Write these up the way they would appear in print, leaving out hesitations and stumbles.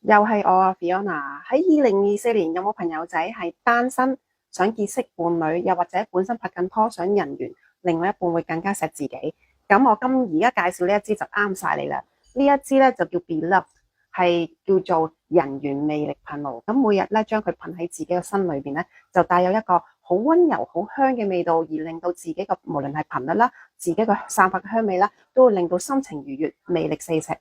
又係我啊，Fiona。喺2024年有冇朋友仔係單身，想結識伴侶，又或者本身拍緊拖，想人緣另外一半會更加錫自己？咁我而家介紹呢一支就啱晒你啦。呢一支咧就叫 Beloved，係叫做人緣魅力噴霧。咁每日咧將佢噴喺自己嘅身裏邊咧，就帶有一個好溫柔、好香嘅味道，而令到自己個無論係頻率啦，自己個散發嘅香味啦，都會令到心情愉悅，魅力四射。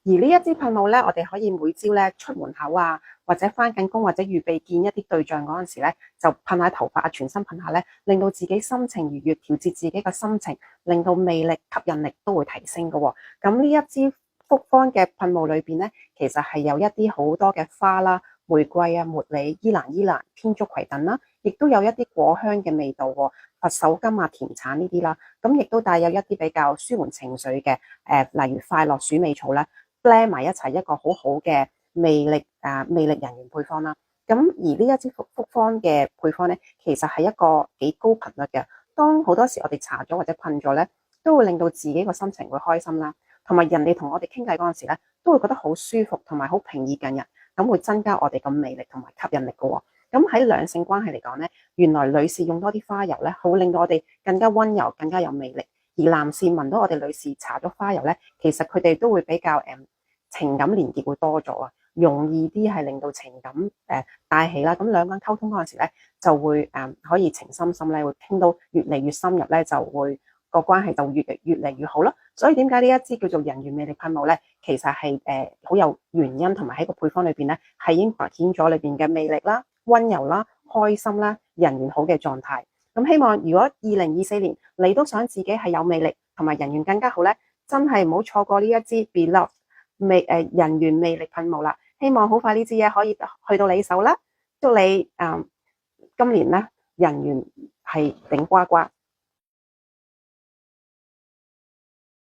而呢一支噴霧咧，我哋可以每朝咧出門口啊，或者翻緊工，或者預備見一啲對象嗰陣時咧，就噴下頭髮啊，全身噴下咧，令到自己心情愉悅，調節自己嘅心情，令到魅力吸引力都會提升嘅喎。咁呢一支複方嘅噴霧裏邊咧，其實係有一啲好多嘅花啦，玫瑰啊、茉莉、依蘭、天竺葵等啦，亦都有一啲果香嘅味道喎，佛手柑啊、甜橙呢啲啦，咁亦都帶有一啲比較舒緩情緒嘅例如快樂鼠尾草啦。blend 埋一齊一個好好嘅魅力人員配方啦。咁而呢一支複方嘅配方咧，其實係一個幾高頻率嘅。當好多時我哋搽咗或者噴咗咧，都會令到自己個心情會開心啦，同埋人哋同我哋傾偈嗰陣時咧，都會覺得好舒服同埋好平易近人，咁會增加我哋嘅魅力同埋吸引力嘅喎。咁喺兩性關係嚟講咧，原來女士用多啲花油咧，會令到我哋更加溫柔、更加有魅力。而男士聞到我哋女士搽咗花油咧，其實佢哋都會比較情感連結會多咗啊，容易啲係令到情感帶起啦。咁兩個人溝通嗰陣時咧，就會可以情深深咧，會傾到越嚟越深入咧，就會個關係就越嚟越好咯。所以點解呢一支叫做人緣魅力噴霧咧，其實係好有原因，同埋喺個配方裏邊咧係已經凸顯咗裏邊嘅魅力啦、溫柔啦、開心啦、人緣好嘅狀態。咁希望如果2024年你都想自己係有魅力同埋人緣更加好咧，真係唔好錯過呢一支 Beloved人緣魅力噴霧啦。希望好快呢支嘢可以去到你手啦。祝你今年咧人緣係頂呱呱。